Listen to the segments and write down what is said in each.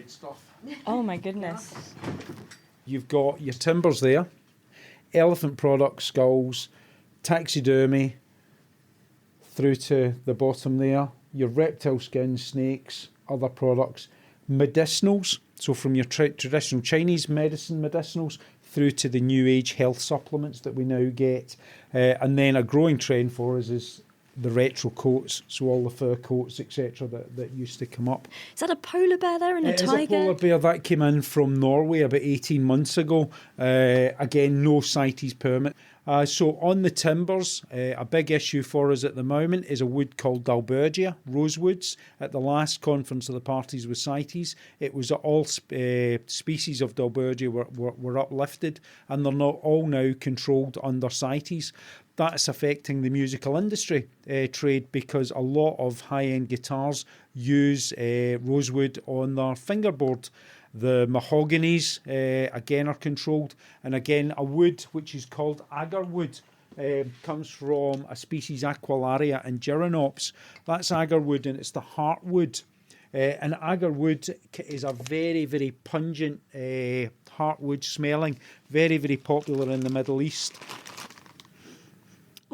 handmade stuff. Oh my goodness. You've got your timbers there, elephant products, skulls, taxidermy, through to the bottom there, your reptile skins, snakes, other products, medicinals, so from your traditional Chinese medicine medicinals through to the new age health supplements that we now get. And then a growing trend for us is the retro coats, so all the fur coats, etc., that used to come up. Is that a polar bear there and a tiger? It is a polar bear that came in from Norway about 18 months ago. Again, no CITES permit. So on the timbers, a big issue for us at the moment is a wood called Dalbergia, rosewoods. At the last conference of the parties with CITES, it was all species of Dalbergia were uplifted, and they're not all now controlled under CITES. That's affecting the musical industry trade, because a lot of high-end guitars use rosewood on their fingerboard. The mahoganies, again, are controlled. And again, a wood which is called agar wood comes from a species Aquilaria and Giranops. That's agar wood, and it's the heartwood. And agar wood is a very, very pungent heartwood smelling, very, very popular in the Middle East.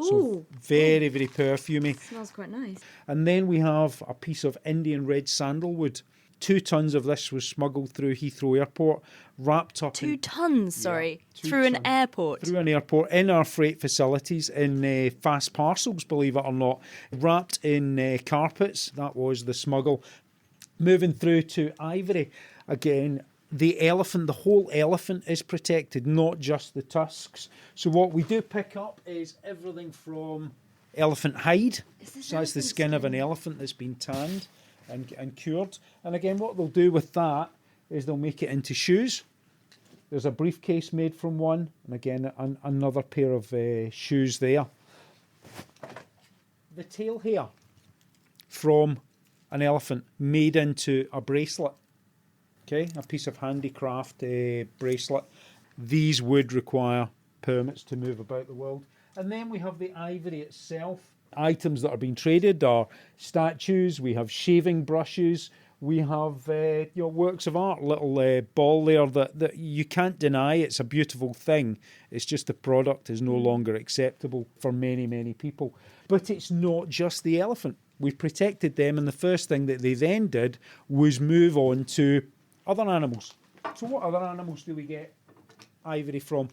So very, very perfumey. Smells quite nice. And then we have a piece of Indian red sandalwood. 2 tons of this was smuggled through Heathrow Airport, wrapped up 2 tons, sorry, through tons. an airport. Through an airport, in our freight facilities, in fast parcels, believe it or not, wrapped in carpets. That was the smuggle. Moving through to Ivory, again, the elephant, the whole elephant is protected, not just the tusks. So what we do pick up is everything from elephant hide. So that's the skin of an elephant that's been tanned and cured. And again, what they'll do with that is they'll make it into shoes. There's a briefcase made from one, and again, another pair of shoes there. The tail hair from an elephant made into a bracelet. Okay, a piece of handicraft bracelet. These would require permits to move about the world. And then we have the ivory itself. Items that are being traded are statues, we have shaving brushes, we have works of art, little ball there that you can't deny. It's a beautiful thing. It's just the product is no longer acceptable for many, many people. But it's not just the elephant. We've protected them, and the first thing that they then did was move on to other animals. So what other animals do we get ivory from?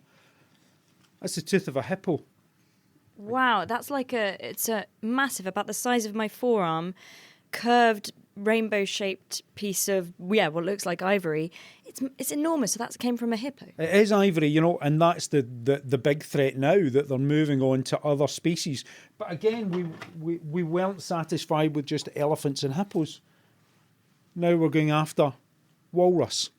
That's the tooth of a hippo. Wow, that's it's a massive, about the size of my forearm, curved, rainbow-shaped piece of, what looks like ivory. It's enormous. So that came from a hippo. It is ivory, and that's the big threat now, that they're moving on to other species. But again, we weren't satisfied with just elephants and hippos. Now we're going after walrus.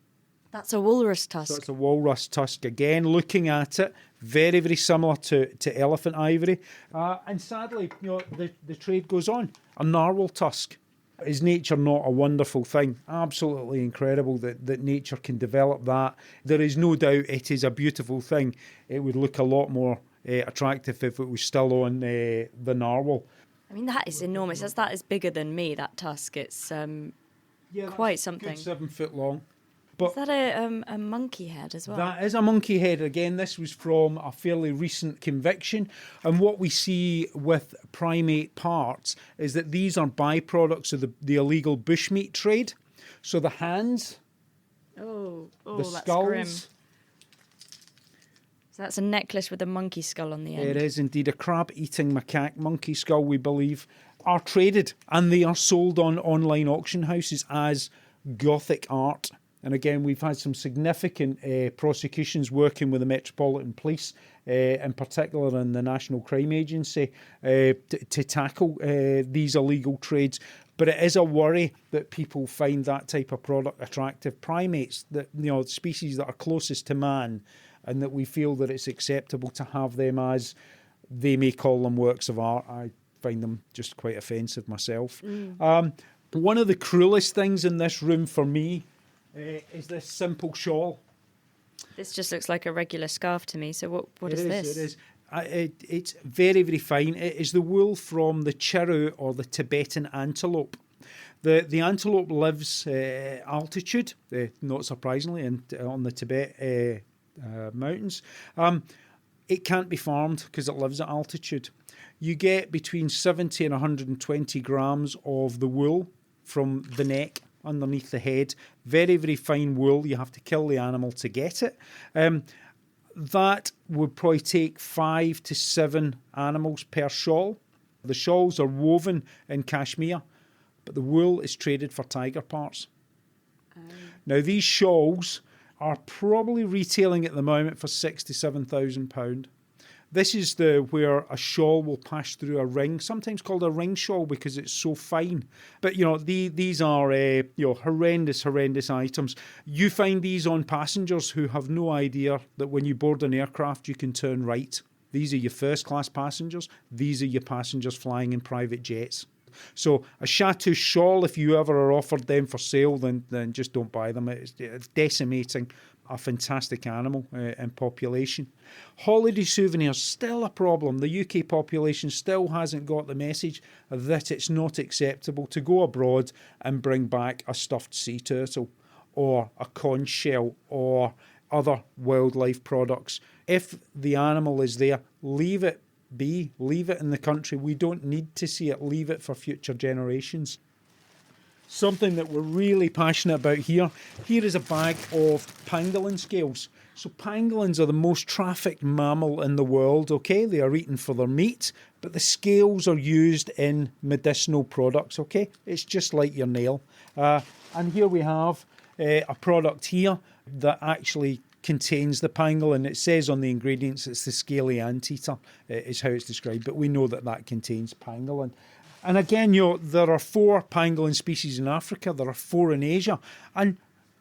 That's a walrus tusk. So it's a walrus tusk. Again, looking at it, very, very similar to elephant ivory. And sadly, the trade goes on. A narwhal tusk. Is nature not a wonderful thing? Absolutely incredible that nature can develop that. There is no doubt it is a beautiful thing. It would look a lot more attractive if it was still on the narwhal. I mean, that is enormous. That is bigger than me, that tusk. It's quite something. Good 7 foot long. But is that a monkey head as well? That is a monkey head. Again, this was from a fairly recent conviction. And what we see with primate parts is that these are byproducts of the illegal bushmeat trade. So the hands, the that's skulls. grim. So that's a necklace with a monkey skull on the end. It is indeed a crab-eating macaque monkey skull, we believe, are traded. And they are sold on online auction houses as Gothic art. And again, we've had some significant prosecutions working with the Metropolitan Police, in particular in the National Crime Agency, to tackle these illegal trades. But it is a worry that people find that type of product attractive. Primates, species that are closest to man, and that we feel that it's acceptable to have them as, they may call them works of art. I find them just quite offensive myself. One of the cruelest things in this room for me is this simple shawl. This just looks like a regular scarf to me. So what is this? It is. It's very, very fine. It is the wool from the chiru or the Tibetan antelope. The antelope lives altitude, not surprisingly, on the Tibet mountains. It can't be farmed because it lives at altitude. You get between 70 and 120 grams of the wool from the neck underneath the head. Very, very fine wool. You have to kill the animal to get it. That would probably take 5 to 7 animals per shawl. The shawls are woven in Kashmir, but the wool is traded for tiger parts. Now, these shawls are probably retailing at the moment for £6,000 to £7,000. This is where a shawl will pass through a ring, sometimes called a ring shawl because it's so fine. But, these are, horrendous items. You find these on passengers who have no idea that when you board an aircraft, you can turn right. These are your first-class passengers. These are your passengers flying in private jets. So a Chateau shawl, if you ever are offered them for sale, then just don't buy them. It's decimating a fantastic animal in population. Holiday souvenirs, still a problem. The UK population still hasn't got the message that it's not acceptable to go abroad and bring back a stuffed sea turtle or a conch shell or other wildlife products. If the animal is there, leave it be. Leave it in the country. We don't need to see it. Leave it for future generations. Something that we're really passionate about here. Here is a bag of pangolin scales. So pangolins are the most trafficked mammal in the world, okay? They are eaten for their meat, but the scales are used in medicinal products, okay? It's just like your nail. And here we have a product here that actually contains the pangolin. It says on the ingredients it's the scaly anteater, is how it's described, but we know that contains pangolin. And again, there are 4 pangolin species in Africa, there are 4 in Asia, and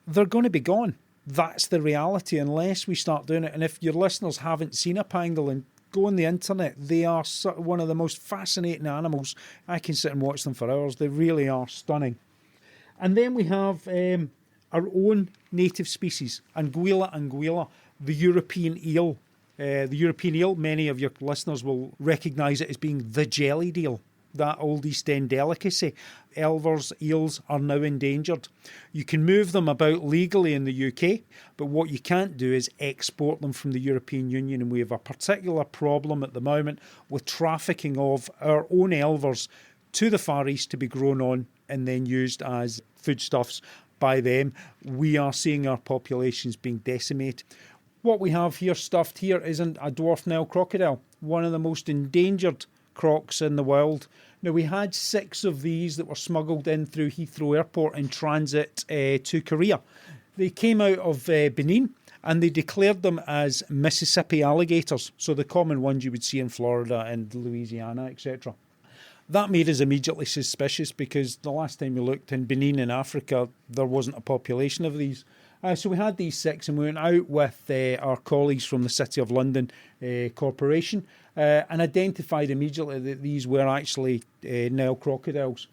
they're going to be gone. That's the reality unless we start doing it. And if your listeners haven't seen a pangolin, go on the internet. They are one of the most fascinating animals. I can sit and watch them for hours. They really are stunning. And then we have our own native species, anguilla, the European eel. The European eel, many of your listeners will recognise it as being the jellied eel, that old East End delicacy. Elvers, eels are now endangered. You can move them about legally in the UK, but what you can't do is export them from the European Union, and we have a particular problem at the moment with trafficking of our own elvers to the Far East to be grown on and then used as foodstuffs by them. We are seeing our populations being decimated. What we have here stuffed here isn't a dwarf Nile crocodile, one of the most endangered crocs in the world. Now, we had 6 of these that were smuggled in through Heathrow Airport in transit to Korea. They came out of Benin and they declared them as Mississippi alligators, so the common ones you would see in Florida and Louisiana, etc. That made us immediately suspicious because the last time we looked in Benin in Africa, there wasn't a population of these. So we had these 6 and we went out with our colleagues from the City of London Corporation and identified immediately that these were actually Nile crocodiles.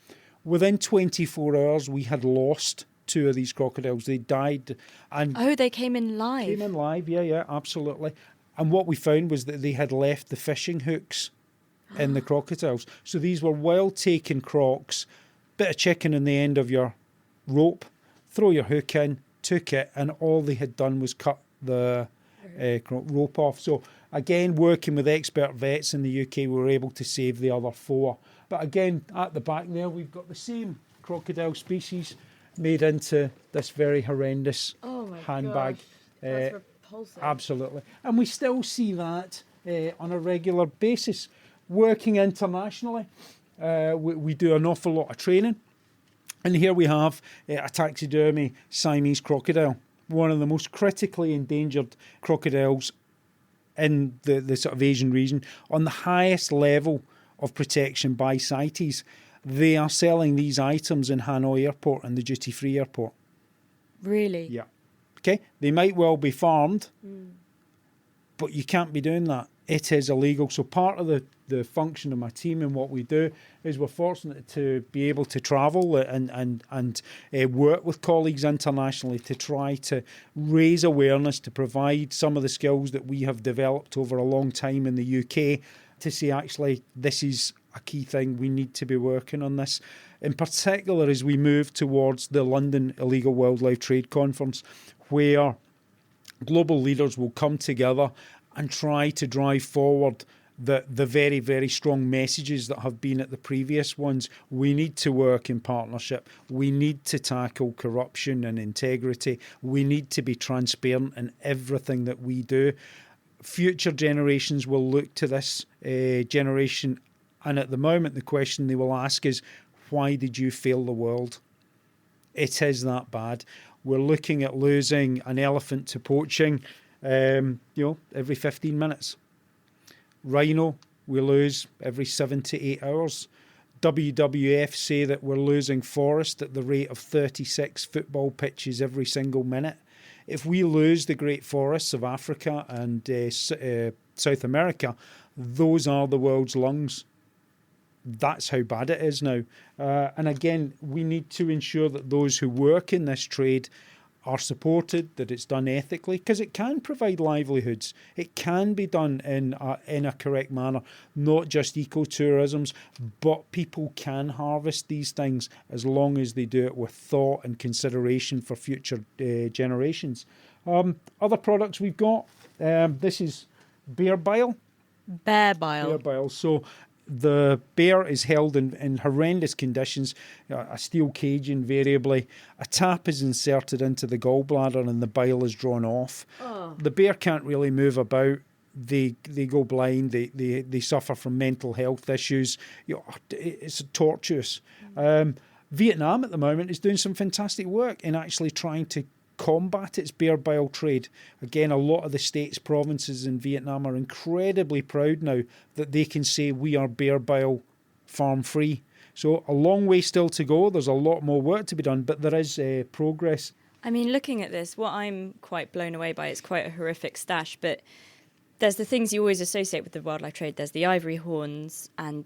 Within 24 hours, we had lost 2 of these crocodiles. They died. And they came in live? Came in live, yeah, absolutely. And what we found was that they had left the fishing hooks in the crocodiles. So these were well-taken crocs, bit of chicken in the end of your rope, throw your hook in, took it, and all they had done was cut the rope off. So again, working with expert vets in the UK, we were able to save the other 4. But again, at the back there, we've got the same crocodile species made into this very horrendous handbag. Gosh. That's repulsive. Absolutely. And we still see that on a regular basis. Working internationally, we do an awful lot of training. And here we have a taxidermy Siamese crocodile, one of the most critically endangered crocodiles in the sort of Asian region, on the highest level of protection by CITES. They are selling these items in Hanoi Airport and the duty-free airport. Really? Yeah. Okay, they might well be farmed, but you can't be doing that. It is illegal. So part of the function of my team and what we do is we're fortunate to be able to travel and work with colleagues internationally to try to raise awareness, to provide some of the skills that we have developed over a long time in the UK to say, actually, this is a key thing. We need to be working on this. in particular as we move towards the London Illegal Wildlife Trade Conference, where global leaders will come together and try to drive forward the very, very strong messages that have been at the previous ones. We need to work in partnership. We need to tackle corruption and integrity. We need to be transparent in everything that we do. Future generations will look to this generation, and at the moment the question they will ask is, why did you fail the world? It is that bad. We're looking at losing an elephant to poaching, every 15 minutes. Rhino, we lose every 7 to 8 hours. WWF say that we're losing forest at the rate of 36 football pitches every single minute. If we lose the great forests of Africa and South America, those are the world's lungs. That's how bad it is now. And again, we need to ensure that those who work in this trade are supported, that it's done ethically, because it can provide livelihoods. It can be done in a correct manner, not just ecotourisms, but people can harvest these things as long as they do it with thought and consideration for future generations. Other products we've got, this is bear bile. Bear bile. Bear bile. So the bear is held in horrendous conditions, a steel cage invariably. A tap is inserted into the gallbladder and the bile is drawn off. Oh. The bear can't really move about. They go blind. They suffer from mental health issues. It's tortuous. Vietnam at the moment is doing some fantastic work in actually trying to combat its bear bile trade. Again, a lot of the states, provinces in Vietnam are incredibly proud now that they can say we are bear bile farm free. So a long way still to go. There's a lot more work to be done, but there is progress. I mean, looking at this, what I'm quite blown away by, it's quite a horrific stash, but there's the things you always associate with the wildlife trade. There's the ivory horns and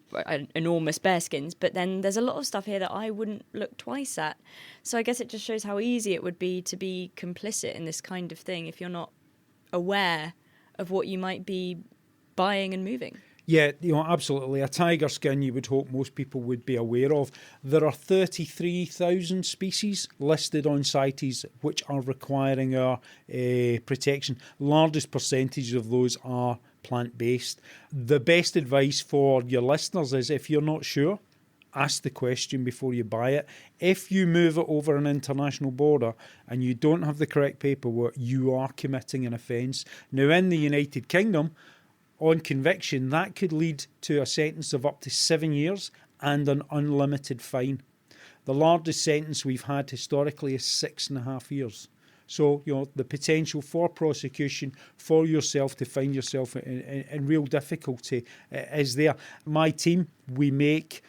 enormous bear skins, but then there's a lot of stuff here that I wouldn't look twice at. So I guess it just shows how easy it would be to be complicit in this kind of thing if you're not aware of what you might be buying and moving. Yeah, absolutely. A tiger skin you would hope most people would be aware of. There are 33,000 species listed on CITES which are requiring our protection. Largest percentage of those are plant-based. The best advice for your listeners is, if you're not sure, ask the question before you buy it. If you move it over an international border and you don't have the correct paperwork, you are committing an offence. Now, in the United Kingdom, on conviction, that could lead to a sentence of up to 7 years and an unlimited fine. The largest sentence we've had historically is 6.5 years. So, the potential for prosecution for yourself to find yourself in real difficulty is there. My team, we make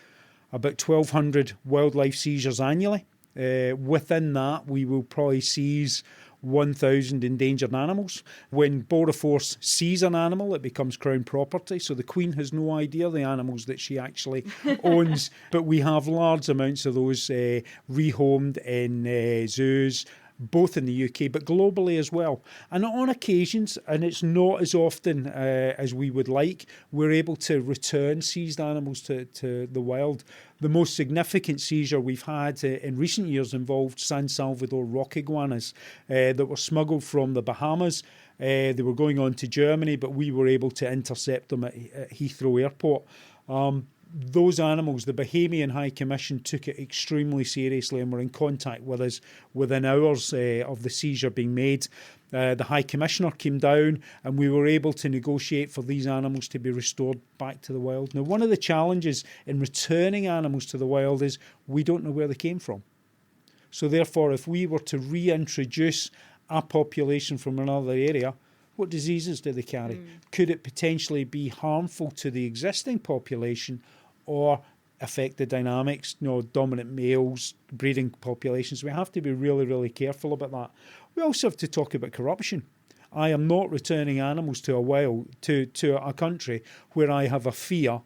about 1,200 wildlife seizures annually. Within that, we will probably seize 1,000 endangered animals. When Border Force sees an animal, it becomes Crown property, so the Queen has no idea the animals that she actually owns. But we have large amounts of those rehomed in zoos, both in the UK but globally as well. And on occasions, and it's not as often as we would like, we're able to return seized animals to the wild. The most significant seizure we've had in recent years involved San Salvador rock iguanas that were smuggled from the Bahamas. They were going on to Germany, but we were able to intercept them at Heathrow Airport. Those animals, the Bahamian High Commission took it extremely seriously and were in contact with us within hours of the seizure being made. The High Commissioner came down and we were able to negotiate for these animals to be restored back to the wild. Now, one of the challenges in returning animals to the wild is we don't know where they came from. So therefore, if we were to reintroduce a population from another area, what diseases do they carry? Could it potentially be harmful to the existing population or affect the dynamics, dominant males, breeding populations? We have to be really, really careful about that. We also have to talk about corruption. I am not returning animals to a country where I have a fear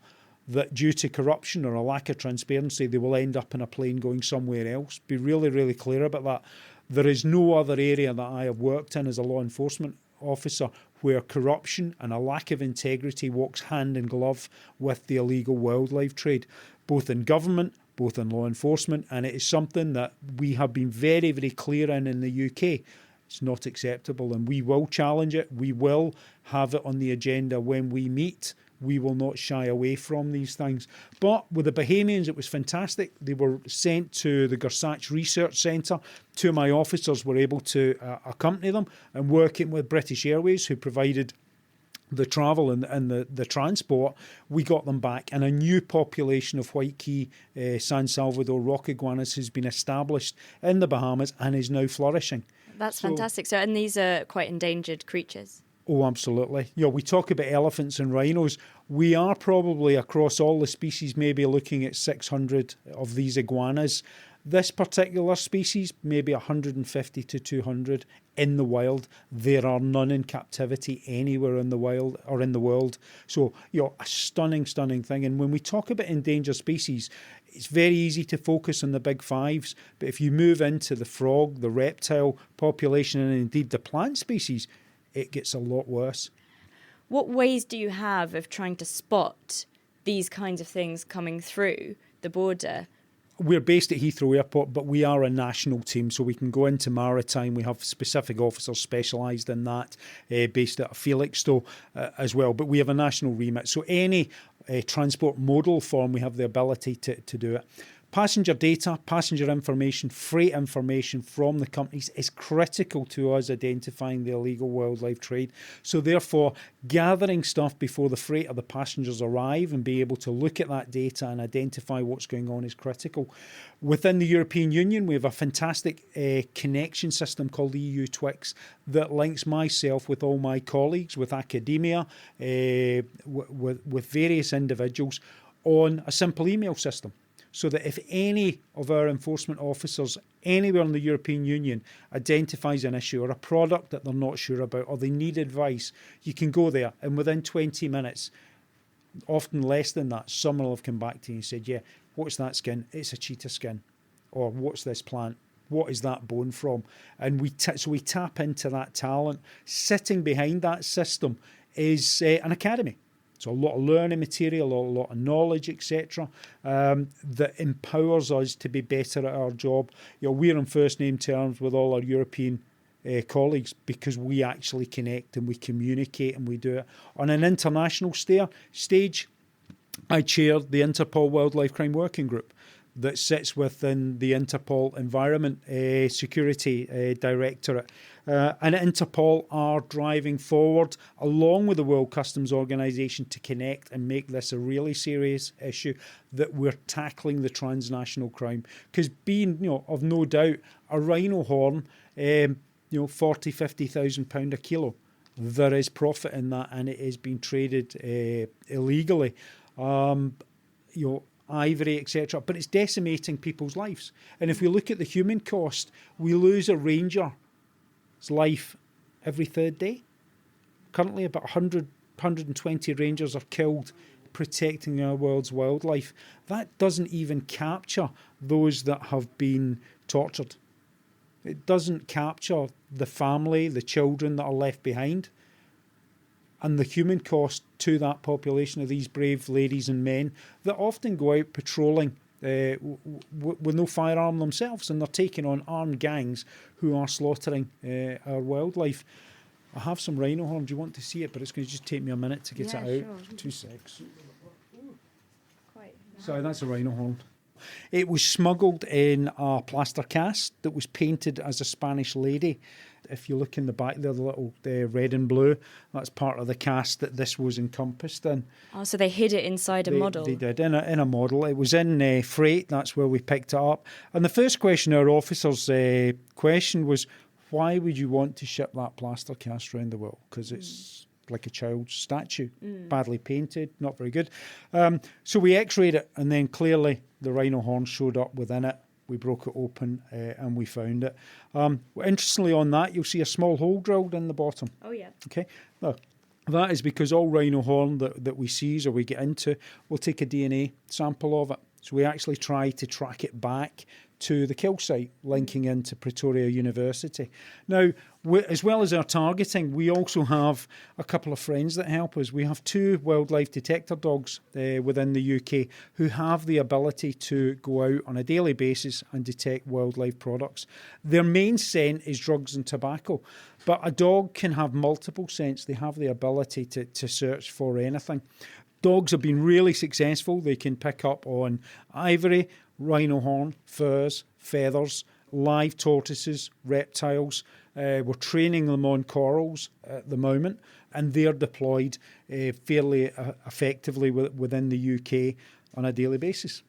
that due to corruption or a lack of transparency, they will end up in a plane going somewhere else. Be really, really clear about that. There is no other area that I have worked in as a law enforcement officer where corruption and a lack of integrity walks hand in glove with the illegal wildlife trade, both in government, both in law enforcement, and it is something that we have been very, very clear in the UK. It's not acceptable, and we will challenge it. We will have it on the agenda when we meet. We will not shy away from these things. But with the Bahamians, it was fantastic. They were sent to the Gersach Research Centre. Two of my officers were able to accompany them, and working with British Airways, who provided the travel and the transport, we got them back. And a new population of white key San Salvador rock iguanas has been established in the Bahamas and is now flourishing. That's fantastic. So, and these are quite endangered creatures. Oh, absolutely. We talk about elephants and rhinos. We are probably across all the species maybe looking at 600 of these iguanas. This particular species, maybe 150 to 200 in the wild. There are none in captivity anywhere in the wild or in the world. So, a stunning, stunning thing. And when we talk about endangered species, it's very easy to focus on the big fives. But if you move into the frog, the reptile population, and indeed the plant species, it gets a lot worse. What ways do you have of trying to spot these kinds of things coming through the border? We're based at Heathrow Airport, but we are a national team, so we can go into maritime. We have specific officers specialised in that, based at Felixstowe as well. But we have a national remit. So any transport modal form, we have the ability to do it. Passenger data, passenger information, freight information from the companies is critical to us identifying the illegal wildlife trade. So therefore, gathering stuff before the freight or the passengers arrive and be able to look at that data and identify what's going on is critical. Within the European Union, we have a fantastic connection system called EU Twix that links myself with all my colleagues, with academia, with various individuals on a simple email system. So that if any of our enforcement officers anywhere in the European Union identifies an issue or a product that they're not sure about or they need advice, you can go there and within 20 minutes, often less than that, someone will have come back to you and said, yeah, what's that skin? It's a cheetah skin. Or what's this plant? What is that bone from? And we tap into that talent. Sitting behind that system is an academy. So a lot of learning material, a lot of knowledge, etc., that empowers us to be better at our job. We're on first name terms with all our European colleagues because we actually connect and we communicate and we do it. On an international stage, I chair the Interpol Wildlife Crime Working Group that sits within the Interpol Environment Security Directorate. And Interpol are driving forward, along with the World Customs Organisation, to connect and make this a really serious issue that we're tackling the transnational crime. Because being, of no doubt, a rhino horn, 40, 50,000 pound a kilo, there is profit in that, and it is being traded illegally. Ivory, etc., but it's decimating people's lives. And if we look at the human cost, we lose a ranger's life every third day. Currently, about 120 rangers are killed protecting our world's wildlife. That doesn't even capture those that have been tortured. It doesn't capture the family, the children that are left behind. And the human cost to that population of these brave ladies and men that often go out patrolling with no firearm themselves, and they're taking on armed gangs who are slaughtering our wildlife. I have some rhino horn. Do you want to see it? But it's going to just take me a minute to get it out. Sure. 2 secs. Quite nice. Sorry, that's a rhino horn. It was smuggled in a plaster cast that was painted as a Spanish lady. If you look in the back there, the little red and blue, that's part of the cast that this was encompassed in. Oh, so they hid it inside a model? They did, in a model. It was in freight, that's where we picked it up. And the first question our officers questioned was, why would you want to ship that plaster cast around the world? Because it's like a child's statue, badly painted, not very good. So we x-rayed it, and then clearly the rhino horn showed up within it. We broke it open and we found it. Interestingly, on that, you'll see a small hole drilled in the bottom. Oh, yeah. Okay. Now, that is because all rhino horn that we seize or we get into, we'll take a DNA sample of it. So we actually try to track it back to the kill site, linking into Pretoria University. Now, as well as our targeting, we also have a couple of friends that help us. We have 2 wildlife detector dogs within the UK who have the ability to go out on a daily basis and detect wildlife products. Their main scent is drugs and tobacco, but a dog can have multiple scents. They have the ability to search for anything. Dogs have been really successful. They can pick up on ivory, rhino horn, furs, feathers, live tortoises, reptiles. We're training them on corals at the moment, and they're deployed fairly effectively within the UK on a daily basis.